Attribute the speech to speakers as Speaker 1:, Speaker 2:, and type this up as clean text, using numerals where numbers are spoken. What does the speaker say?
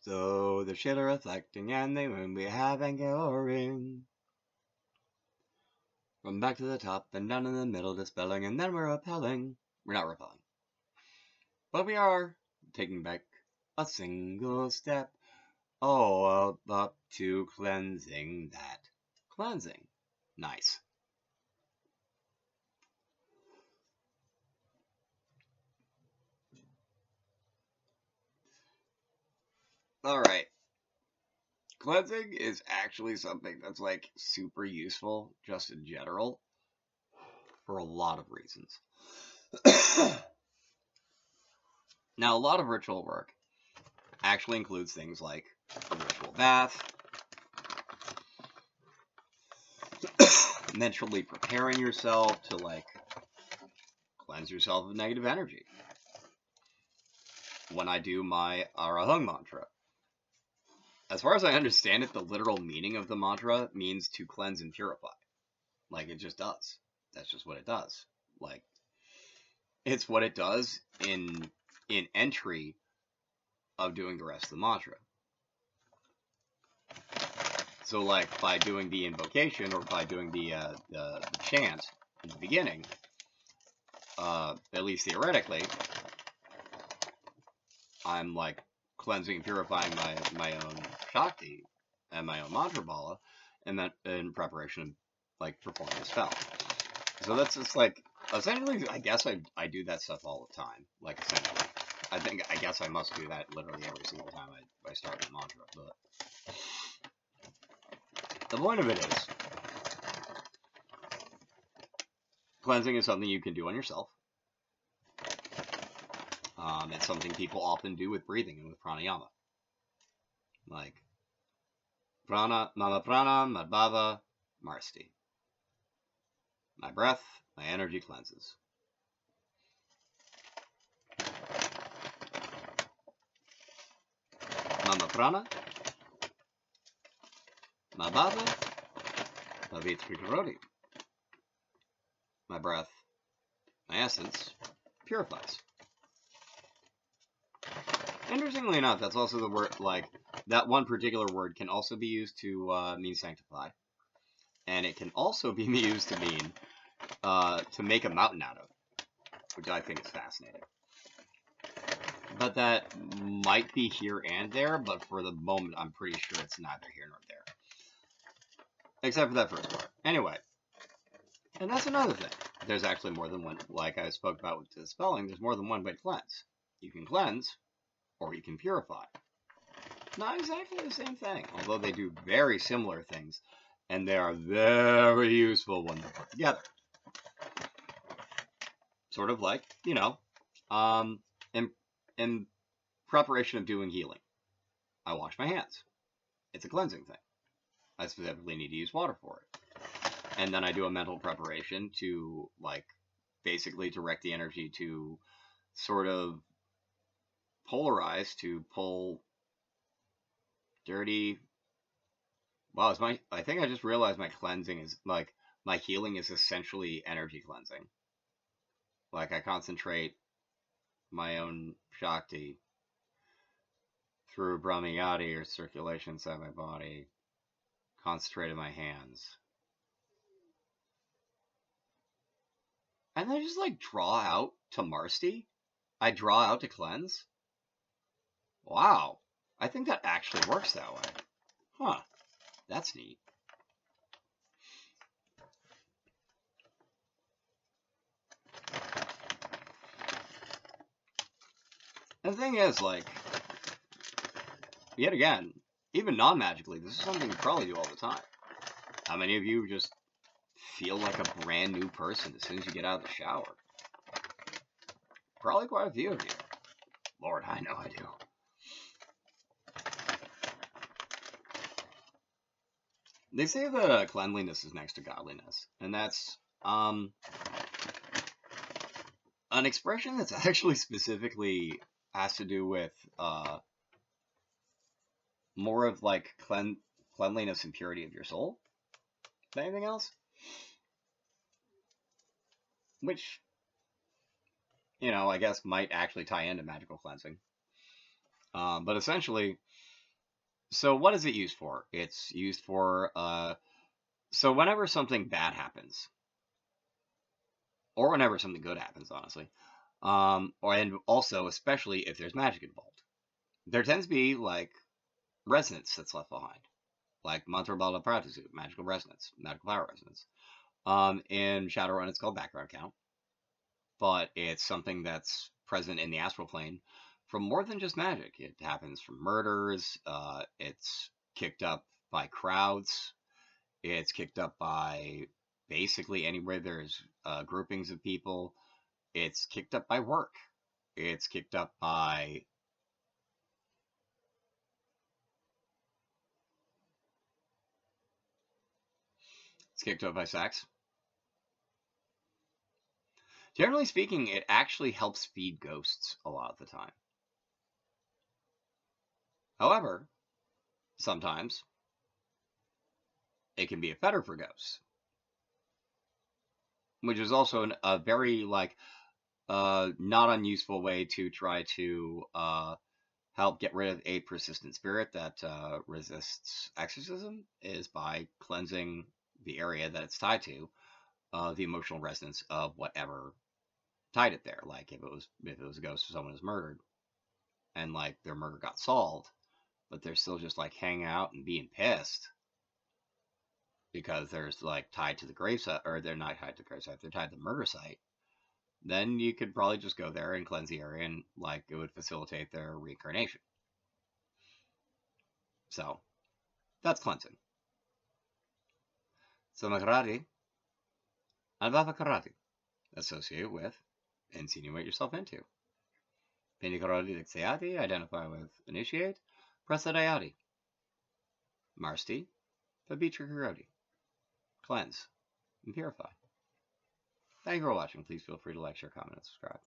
Speaker 1: So the shit are reflecting and they won't be having going. From back to the top and down in the middle dispelling and then we're repelling. We're not repelling. But we are taking back a single step. Oh, up to cleansing that. Cleansing. Nice. Alright. Cleansing is actually something that's like super useful just in general for a lot of reasons. Now, a lot of ritual work actually includes things like a ritual bath, mentally preparing yourself to like cleanse yourself of negative energy. When I do my Arahang mantra, as far as I understand it, the literal meaning of the mantra means to cleanse and purify. Like it just does. That's just what it does. Like it's what it does in entry of doing the rest of the mantra. So like by doing the invocation or by doing the chant in the beginning, at least theoretically, I'm like cleansing and purifying my own Shakti and my own mantra bala, and that in preparation of like performing the spell. So that's just like essentially, I guess I do that stuff all the time. Like essentially, I guess I must do that literally every single time I start the mantra. But the point of it is, cleansing is something you can do on yourself. It's something people often do with breathing and with pranayama. Like prana, mama prana, madbhava, marsti. My breath, my energy cleanses. Mama prana, madbhava, pavitrikaroti. My breath, my essence, purifies. Interestingly enough, that's also the word, like, that one particular word can also be used to mean sanctify. And it can also be used to mean to make a mountain out of, which I think is fascinating. But that might be here and there, but for the moment, I'm pretty sure it's neither here nor there. Except for that first part. Anyway, and that's another thing. There's actually more than one, like I spoke about with the spelling, there's more than one way to cleanse. You can cleanse, or you can purify. Not exactly the same thing, although they do very similar things, and they are very useful when they're put together. Sort of like, you know, in preparation of doing healing, I wash my hands. It's a cleansing thing. I specifically need to use water for it. And then I do a mental preparation to, like, basically direct the energy to sort of polarize, to pull dirty. Wow, I think I just realized my cleansing is, like, my healing is essentially energy cleansing. Like, I concentrate my own Shakti through Brahmayadi, or circulation inside my body, concentrate in my hands. And then I just, like, draw out to Marsti. I draw out to cleanse. Wow. I think that actually works that way. Huh. That's neat. And the thing is, like, yet again, even non-magically, this is something you probably do all the time. How many of you just feel like a brand new person as soon as you get out of the shower? Probably quite a few of you. Lord, I know I do. They say that cleanliness is next to godliness, and that's an expression that's actually specifically has to do with more of like cleanliness and purity of your soul than anything else. Which, you know, I guess might actually tie into magical cleansing. But essentially, So what is it used for? It's used for, so whenever something bad happens, or whenever something good happens, honestly, and also, especially if there's magic involved, there tends to be, like, resonance that's left behind. Like Mantra Bala Pratisu, magical resonance, magical power resonance. In Shadowrun, it's called background count, but it's something that's present in the astral plane from more than just magic. It happens from murders. It's kicked up by crowds. It's kicked up by basically anywhere there's groupings of people. It's kicked up by work. It's kicked up by sex. Generally speaking, it actually helps feed ghosts a lot of the time. However, sometimes it can be a fetter for ghosts, which is also a very like not unuseful way to try to help get rid of a persistent spirit that resists exorcism is by cleansing the area that it's tied to, the emotional resonance of whatever tied it there. Like if it was a ghost of someone who's murdered, and like their murder got solved, but they're still just like hanging out and being pissed because there's like tied to the gravesite, or they're not tied to the gravesite, they're tied to the murder site. Then you could probably just go there and cleanse the area, and like it would facilitate their reincarnation. So that's cleansing. So Makarati and Vapakarati associate with insinuate yourself into. Pinikarati Dixayati identify with initiate. Prasadayati. Marsti. Pabitrikaroti. Cleanse and purify. Thank you for watching. Please feel free to like, share, comment, and subscribe.